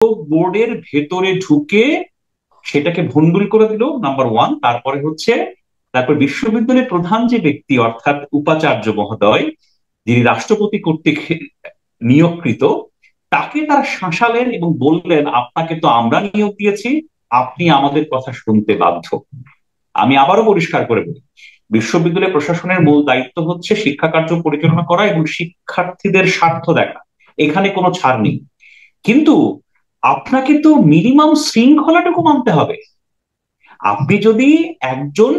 বোর্ডের ভেতরে ঢুকে সেটাকে ভন্ডুল করে দিল, নাম্বার ওয়ান। তারপর বিশ্ববিদ্যালয়ের প্রধান যে ব্যক্তি অর্থাৎ উপাচার্য মহোদয়, যিনি রাষ্ট্রপতি কর্তৃক নিয়োগকৃত, তাকে তারা শাসালেন এবং বললেন, আপনাকে তো আমরা নিয়োগ দিয়েছি, আপনি আমাদের কথা শুনতে বাধ্য। আমি আবারও পরিষ্কার করে বলি, বিশ্ববিদ্যালয় প্রশাসনের মূল দায়িত্ব হচ্ছে শিক্ষা কার্য পরিচালনা করা এবং শিক্ষার্থীদের স্বার্থ দেখা, এখানে কোনো ছাড় নেই। কিন্তু আপনাকে তো মিনিমাম শৃঙ্খলাটুকু মানতে হবে। আপনি যদি একজন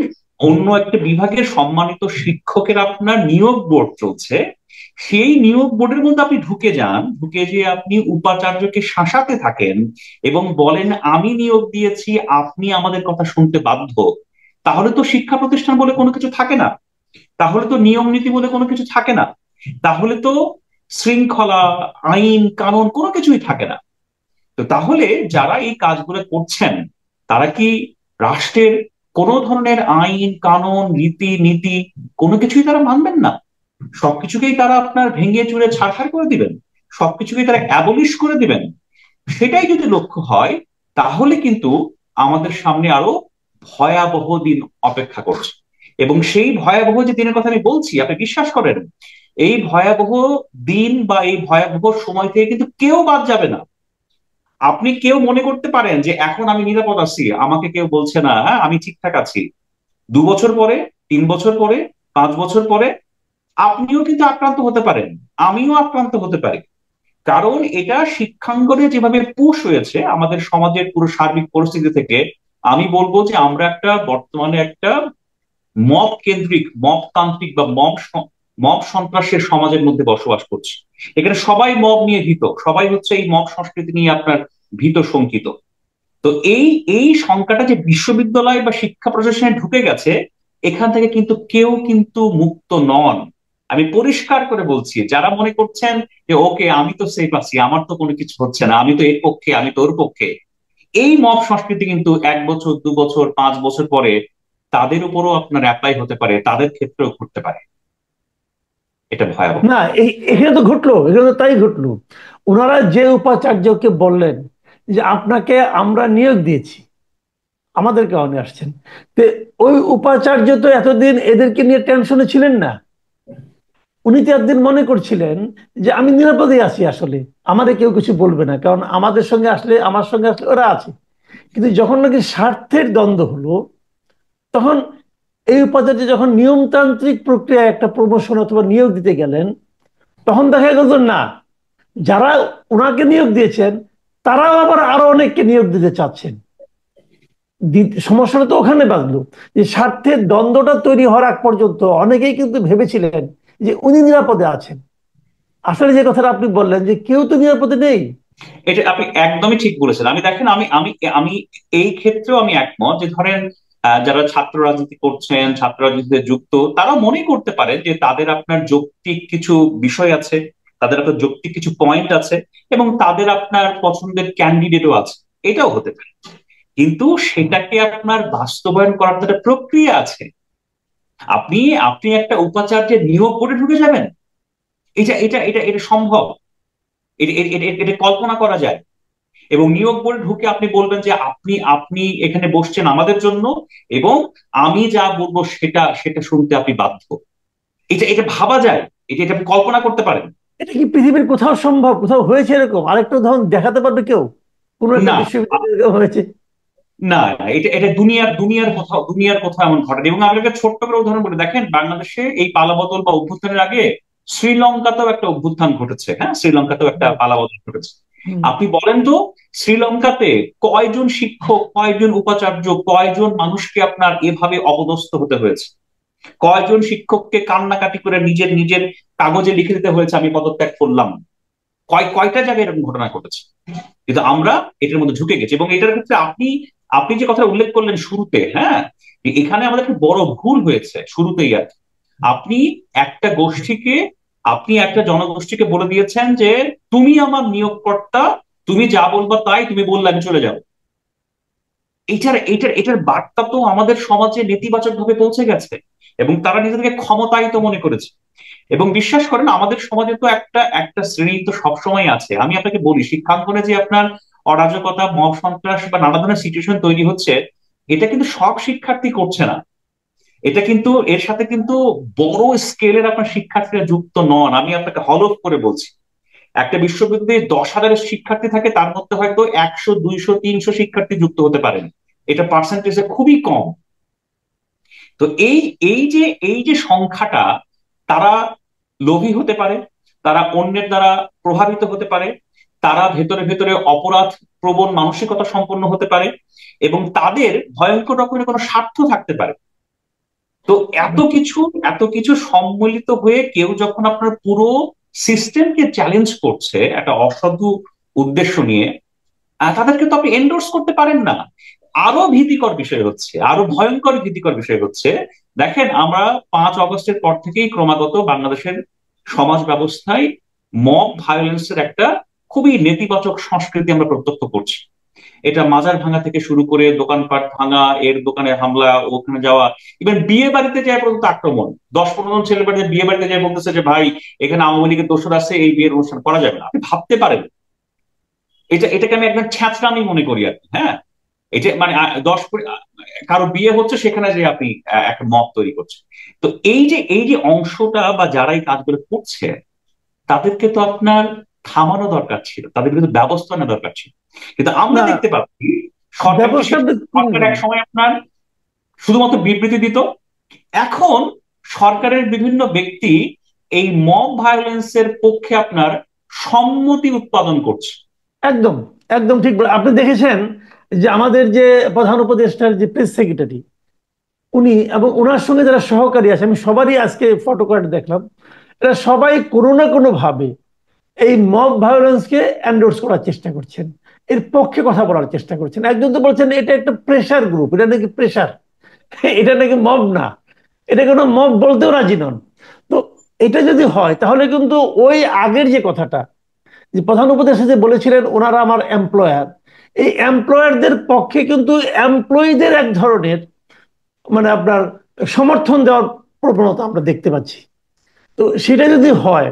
অন্য একটা বিভাগের সম্মানিত শিক্ষকের আপনার নিয়োগ বোর্ড চলছে, সেই নিয়োগ বোর্ডের মধ্যে আপনি ঢুকে যান, ঢুকে যে আপনি উপাচার্যকে শাসাতে থাকেন এবং বলেন আমি নিয়োগ দিয়েছি, আপনি আমাদের কথা শুনতে বাধ্য, তাহলে তো শিক্ষা প্রতিষ্ঠান বলে কোনো কিছু থাকে না, তাহলে তো নিয়ম নীতি বলে কোনো কিছু থাকে না, তাহলে তো শৃঙ্খলা, আইন কানুন কোনো কিছুই থাকে না। তো তাহলে যারা এই কাজগুলো করছেন, তারা কি রাষ্ট্রের কোনো ধরনের আইন কানুন রীতি নীতি কোনো কিছুই তারা মানবেন না? সবকিছুকেই তারা আপনার ভেঙে চুরে ছারখার করে দিবেন, সবকিছুকেই তারা অ্যাবলিশ করে দিবেন? সেটাই যদি লক্ষ্য হয়, তাহলে কিন্তু আমাদের সামনে আরো ভয়াবহ দিন অপেক্ষা করছে। এবং সেই ভয়াবহ যে দিনের কথা আমি বলছি, আপনি বিশ্বাস করেন, এই ভয়াবহ দিন বা এই ভয়াবহ সময় থেকে কিন্তু কেউ বাদ যাবে না। আপনি কেউ মনে করতে পারেন যে এখন আমি নিরাপদ আছি, আমাকে কেউ বলছে না, হ্যাঁ আমি ঠিকঠাক আছি। 2 বছর পরে, 3 বছর পরে, 5 বছর পরে আপনিও কিন্তু আক্রান্ত হতে পারেন, আমিও আক্রান্ত হতে পারি। কারণ এটা শিক্ষাঙ্গনে যেভাবে পুশ হয়েছে আমাদের সমাজের পুরো সার্বিক পরিস্থিতি থেকে, আমি বলবো যে আমরা বর্তমানে একটা মব কেন্দ্রিক, মব তান্ত্রিক বা মব সন্ত্রাসের সমাজের মধ্যে বসবাস করছি। এখানে সবাই মব নিয়ে ভীত, সবাই হচ্ছে এই মব সংস্কৃতি নিয়ে আপনার ভীত শঙ্কিত। তো এই এই সংখ্যাটা যে বিশ্ববিদ্যালয় বা শিক্ষা প্রশাসনে ঢুকে গেছে, এখান থেকে কিন্তু কেউ কিন্তু মুক্ত নন। আমি পরিষ্কার করে বলছি, যারা মনে করছেন যে ওকে আমি তো সেফ আছি, আমার তো কোনো কিছু হচ্ছে না, আমি তো এর পক্ষে, আমি তো ওর পক্ষে, এই মব সংস্কৃতি কিন্তু 1 বছর, 2 বছর, 5 বছর পরে তাদের উপরও আপনার অ্যাপ্লাই হতে পারে, তাদের ক্ষেত্রেও ঘটতে পারে। এটা ভয়াবহ। না, এখানে তো ঘটলো, এখানে তো তাই ঘটলো। ওনারা যে উপাচার্যকে বললেন যে আপনাকে আমরা নিয়োগ দিয়েছি, আমাদের কারণে আসছেন, তো ওই উপাচার্য তো এতদিন এদেরকে নিয়ে টেনশনে ছিলেন না। উনি তো একদিন মনে করছিলেন যে আমি নিরাপদে আছি, আসলে আমাদের কেউ কিছু বলবে না, কারণ আমাদের সঙ্গে আসলে, আমার সঙ্গে আসলে ওরা আছে। কিন্তু যখন নাকি স্বার্থের দ্বন্দ্ব হলো, তখন এই উপাচার্য যখন নিয়মতান্ত্রিক প্রক্রিয়ায় একটা প্রমোশন অথবা নিয়োগ দিতে গেলেন, তখন দেখা গেল না, যারা ওনাকে নিয়োগ দিয়েছেন তারাও আবার আরো অনেককে নিয়োগ দিতে চাচ্ছেন। সমস্যাটা তো ওখানে বাঁধলো, যে স্বার্থের দ্বন্দ্বটা তৈরি হওয়ার আগ পর্যন্ত অনেকেই কিন্তু ভেবেছিলেন যে উনি নিরাপদে আছেন। আসলে যে কথাটা আপনি বললেন যে কেউ তো নিরাপদে নেই। এটা আপনি একদমই ঠিক বলেছেন। আমি দেখেন, আমি আমি আমি এই ক্ষেত্রেও আমি একমত যে ধরেন যারা ছাত্র রাজনীতি করছেন, ছাত্র রাজনীতিতে যুক্ত, তারা মনে করতে পারে যে তাদের আপনার যৌক্তিক কিছু বিষয় আছে, তাদের আপনার যৌক্তিক কিছু পয়েন্ট আছে, এবং তাদের আপনার পছন্দের ক্যান্ডিডেটও আছে। এটাও হতে পারে। কিন্তু সেটাকে আপনার বাস্তবায়ন করার তো একটা প্রক্রিয়া আছে। আপনি আপনি একটা উপাচার্যের নিয়োগ করে ঢুকে যাবেন, এটা এটা এটা এটা সম্ভব? এটা কল্পনা করা যায়? এবং নিয়োগ বোর্ডে ঢুকে আপনি বলবেন যে আপনি আপনি এখানে বসছেন আমাদের জন্য, এবং আমি যা বলবো সেটা সেটা শুনতে আপনি বাধ্য? এটা এটা ভাবা যায়? এটা এটা আপনি কল্পনা করতে পারেন? এটা কি পৃথিবীর কোথাও সম্ভব? কোথাও হয়েছে এরকম? আরেকটা উদাহরণ দেখাতে পারবে কেউ কোনো একটা না, বিশ্ববিদ্যালয়ে এরকম হয়েছে? না, না, এটা এটা দুনিয়ার কোথাও এমন ঘটেনি। এবং আমি একটা ছোট্ট করে উদাহরণ বলে দেখেন, বাংলাদেশে এই পালাবদল বা অভ্যুত্থানের আগে শ্রীলঙ্কাতেও একটা অভ্যুত্থান ঘটেছে, হ্যাঁ শ্রীলঙ্কাতেও একটা হুম, পালাবদল ঘটেছে। হুম। আপনি বলেন তো, শ্রীলঙ্কাতে কয়জন শিক্ষক, কয়জন উপাচার্য, কয়জন মানুষকে আপনার এভাবে অপদস্থ হতে হয়েছে? কয়জন শিক্ষককে কান্নাকাটি করে নিজের নিজের কাগজে লিখে দিতে হয়েছে আমি পদত্যাগ করলাম? কয়টা জায়গায় এরকম ঘটনা ঘটেছে? কিন্তু আমরা এটার মধ্যে ঢুকে গেছি। এবং এটার ক্ষেত্রে আপনি আপনি যে কথা উল্লেখ করলেন শুরুতে, হ্যাঁ, এখানে আমাদের একটা বড় ভুল হয়েছে শুরুতেই। আর আপনি একটা গোষ্ঠীকে, আপনি একটা জনগোষ্ঠীকে বলে দিয়েছেন যে তুমি আমার নিয়োগকর্তা, তুমি যা বলবা তাই, তুমি বললে আমি চলে যাব। এটার বার্তা তো আমাদের সমাজে নেতিবাচক ভাবে পৌঁছে গেছে, এবং তারা নিজেদেরকে ক্ষমতায়িত মনে করেছে। এবং বিশ্বাস করেন, আমাদের সমাজে তো একটা একটা শ্রেণী তো সবসময় আছে। আমি আপনাকে বলি, শিক্ষাঙ্গনে যে আপনার অরাজকতা, মব সন্ত্রাস বা নানা ধরনের সিচুয়েশন তৈরি হচ্ছে, এটা কিন্তু সব শিক্ষার্থী করছে না। এটা কিন্তু এর সাথে কিন্তু বড় স্কেলের আপনার শিক্ষার্থীরা যুক্ত নন। আমি আপনাকে হলফ করে বলছি, একটা বিশ্ববিদ্যালয়ে 10,000 শিক্ষার্থী থাকে, তার মধ্যে হয়তো 100, 200, 300 শিক্ষার্থী যুক্ত হতে পারেন। এটা পার্সেন্টেজে খুবই কম। তো এই এই যে সংখ্যাটা, তারা লোভী হতে পারে, তারা অন্যের দ্বারা প্রভাবিত হতে পারে, তারা ভেতরে ভেতরে অপরাধ প্রবণ মানসিকতা সম্পন্ন হতে পারে, এবং তাদের ভয়ঙ্কর রকমের কোনো স্বার্থ থাকতে পারে। তো এত কিছু সম্মিলিত হয়ে কেউ যখন আপনার পুরো সিস্টেমকে চ্যালেঞ্জ করছে একটা অসাধু উদ্দেশ্য নিয়ে, তাদেরকে তো আপনি এন্ডোর্স করতে পারেন না। আরো ভীতিকর বিষয় হচ্ছে, আরো ভয়ঙ্কর ভীতিকর বিষয় হচ্ছে, দেখেন আমরা 5 আগস্টের পর থেকেই ক্রমাগত বাংলাদেশের সমাজ ব্যবস্থায় মব ভায়োলেন্সের একটা খুবই নেতিবাচক সংস্কৃতি আমরা প্রত্যক্ষ করছি। এটা মাজার ভাঙা থেকে শুরু করে দোকানপাট ভাঙা, এর দোকানে হামলা, ওখানে যাওয়া, ইভেন বিয়ে বাড়িতে যায় পর্যন্ত আক্রমণ। 10-15 জন ছেলে বাড়িতে বিয়ে বাড়িতে যায় বলতেছে যে ভাই এখানে আওয়ামী লীগের দোসর আছে, এই বিয়ের অনুষ্ঠান করা যাবে না। আপনি ভাবতে পারেন, এটাকে আমি একদম ছ্যাঁচড়ামি মনে করি আর কি। হ্যাঁ, এটা মানে কারো বিয়ে হচ্ছে সেখানে যে আপনি একটা মত তৈরি করছেন। তো এই যে অংশটা বা যারা এই কাজগুলো করছে, তাদেরকে তো আপনার থামানো দরকার ছিল, তাদের বিরুদ্ধে ব্যবস্থা নেওয়া দরকার ছিল। কিন্তু আমরা না, দেখতে পাচ্ছি সরকারকে ব্যবস্থা সরকার এক সময় আপনার শুধুমাত্র বিবৃতি দিত, এখন সরকারের বিভিন্ন ব্যক্তি এই মব ভায়োলেন্সের পক্ষে আপনার সম্মতি উৎপাদন করছে। একদম একদম ঠিক আপনি দেখেছেন যে আমাদের যে প্রধান উপদেষ্টার যে প্রেস সেক্রেটারি, উনি এবং ওনার সঙ্গে যারা সহকারী আছে, আমি সবারই আজকে ফটো কার্ড দেখলাম, এরা সবাই কোনো না কোনো ভাবে এই মব ভায়োলেন্সকে এন্ডোর্স করার চেষ্টা করছেন, এর পক্ষে কথা বলার চেষ্টা করছেন। একজন তো বলছেন এটা একটা প্রেশার গ্রুপ, এটা নাকি প্রেশার, এটা নাকি মব না, এটা কোনো মব বলতেও রাজি নন। তো এটা যদি হয় তাহলে কিন্তু ওই আগের যে কথাটা, যে প্রধান উপদেষ্টা যে বলেছিলেন ওনারা আমার এমপ্লয়ার, এই এমপ্লয়ারদের পক্ষে কিন্তু এমপ্লয়ীদের এক ধরনের মানে আপনার সমর্থন দেওয়ার প্রবণতা আমরা দেখতে পাচ্ছি। তো সেটা যদি হয়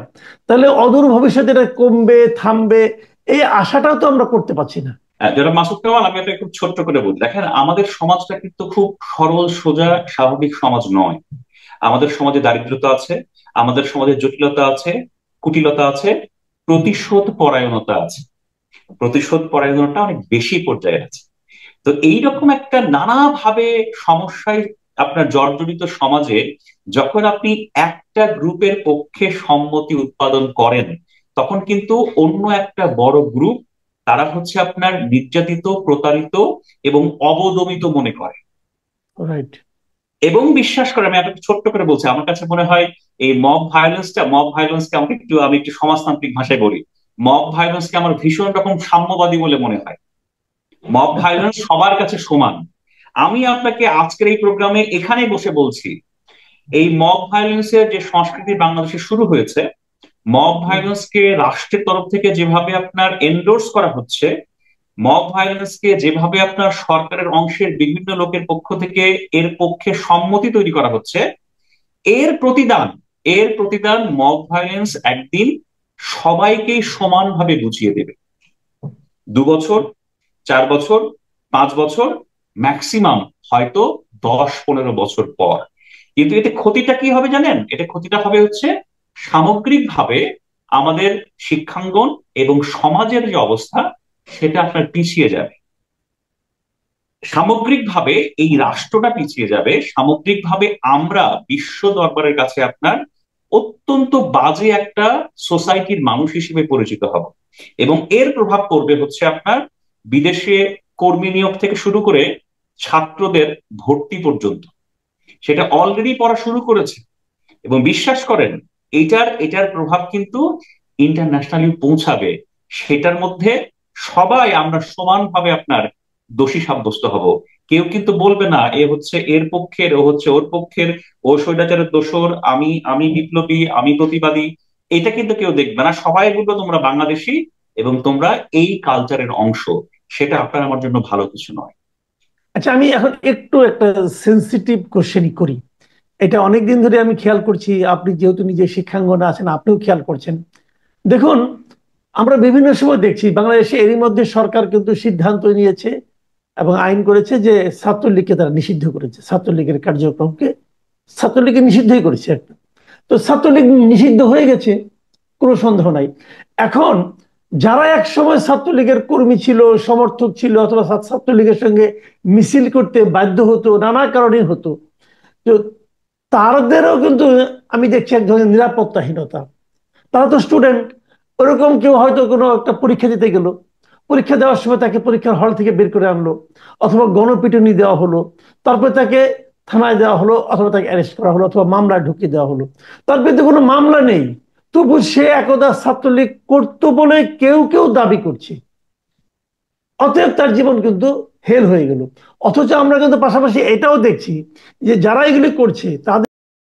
তাহলে অদূর ভবিষ্যতে এটা কমবে, থামবে, এই আশাটাও তো আমরা করতে পারছি না। যারা মাসুদ কামাল, আমি এটা খুব ছোট্ট করে বলি, দেখেন আমাদের সমাজটা কিন্তু খুব সরল সোজা স্বাভাবিক সমাজ নয়। আমাদের সমাজে দারিদ্রতা আছে, আমাদের সমাজে জটিলতা আছে, কুটিলতা আছে, প্রতিশোধ পরায়ণতা আছে। প্রতিশোধ পরায়ণতা অনেক বেশি পর্যায়ে আছে। তো এইরকম একটা নানাভাবে সমস্যায় আপনার জর্জরিত সমাজে যখন আপনি একটা গ্রুপের পক্ষে সম্মতি উৎপাদন করেন, তখন কিন্তু অন্য একটা বড় গ্রুপ, তারা হচ্ছে আপনার নির্যাতিত, প্রতারিত এবং অবদমিত মনে করে রাইট। এবং বিশ্বাস করে। আমি একটা ছোট্ট করে বলছি, আমার কাছে মনে হয় এই মব ভায়োলেন্সকে আমি একটু সমাজতান্ত্রিক ভাষায় বলি, মব ভায়োলেন্সকে আমার ভীষণ রকম সাম্যবাদী বলে মনে হয়। মব ভায়োলেন্স সবার কাছে সমান। আমি আপনাকে আজকের এই প্রোগ্রামে এখানে বসে বলছি, এই মব ভায়োলেন্সের যে সংস্কৃতি বাংলাদেশে শুরু হয়েছে, মব ভায়োলেন্সকে রাষ্ট্রের তরফ থেকে যেভাবে আপনার এন্ডোর্স করা হচ্ছে, মব ভায়োলেন্সকে যেভাবে আপনার সরকারের অংশের বিভিন্ন লোকের পক্ষ থেকে এর পক্ষে সম্মতি তৈরি করা হচ্ছে, এর প্রতিদান মব ভায়োলেন্স একদিন সবাইকেই সমানভাবে বুঝিয়ে দেবে। 2 বছর, 4 বছর, 5 বছর, ম্যাক্সিমাম হয়তো 10-15 বছর পর। কিন্তু এতে ক্ষতিটা কি হবে জানেন? এতে ক্ষতিটা হবে হচ্ছে সামগ্রিকভাবে আমাদের শিক্ষাঙ্গন এবং সমাজের যে অবস্থা, সেটা আপনার পিছিয়ে যাবে। সামগ্রিকভাবে এই রাষ্ট্রটা পিছিয়ে যাবে, সামগ্রিকভাবে আমরা বিশ্ব দরবারের কাছে আপনার অত্যন্ত বাজে একটা সোসাইটির মানুষ হিসেবে পরিচিত হব। এবং এর প্রভাব পড়বে হচ্ছে আপনার বিদেশে কর্মী নিয়োগ থেকে শুরু করে ছাত্রদের ভর্তি পর্যন্ত। সেটা অলরেডি পড়া শুরু করেছে, এবং বিশ্বাস করেন এটার প্রভাব কিন্তু ইন্টারন্যাশনালি পৌঁছাবে। সেটার মধ্যে সবাই আমরা সমানভাবে আপনার দোষী সাব্যস্ত হব। কেউ কিন্তু বলবে না এ হচ্ছে এর পক্ষের, ও হচ্ছে ওর পক্ষের, ও স্বৈরাচারের দোসর, আমি আমি বিপ্লবী, আমি প্রতিবাদী। এটা কিন্তু কেউ দেখবে না, সবাই বলবে তোমরা বাংলাদেশী এবং তোমরা এই কালচারের অংশ। সেটা আপনার আমার জন্য ভালো কিছু নয়। আচ্ছা, আমি এখন একটু একটা সেন্সিটিভ কোশ্চেনই করি। এটা অনেকদিন ধরে আমি খেয়াল করছি, আপনি যেহেতু নিজে শিক্ষাঙ্গনে আছেন আপনিও খেয়াল করছেন। দেখুন, আমরা বিভিন্ন সময় দেখছি বাংলাদেশে এরই মধ্যে সরকার কিন্তু সিদ্ধান্ত নিয়েছে এবং আইন করেছে যে ছাত্রলীগকে তারা নিষিদ্ধ করেছে, ছাত্রলীগের কার্যক্রমকে ছাত্রলীগকে নিষিদ্ধই করেছে একটা। তো ছাত্রলীগ নিষিদ্ধ হয়ে গেছে, কোনো সন্দেহ নাই। এখন যারা এক সময় ছাত্রলীগের কর্মী ছিল, সমর্থক ছিল, অথবা ছাত্রলীগের সঙ্গে মিছিল করতে বাধ্য হতো, নানা কারণে হতো, তো তাদেরও কিন্তু আমি দেখছি এক ধরনের নিরাপত্তাহীনতা। তারা তো স্টুডেন্ট, ওরকম কেউ হয়তো কোনো একটা পরীক্ষা দিতে গেল, পরীক্ষা দেওয়ার সময় তাকে পরীক্ষার হল থেকে বের করে আনলো, অথবা গণপিটুনি দেওয়া হলো, তারপরে তাকে থানায় দেওয়া হলো, অথবা তাকে অ্যারেস্ট করা হলো, অথবা মামলায় ঢুকিয়ে দেওয়া হলো। তার বিরুদ্ধে কোনো মামলা নেই, তবু সে একদা ছাত্রলীগ করতো বলে কেউ কেউ দাবি করছে, অতএব তার জীবন কিন্তু হেল হয়ে গেল। অথচ আমরা কিন্তু পাশাপাশি এটাও দেখছি যে যারা এগুলি করছে তাদের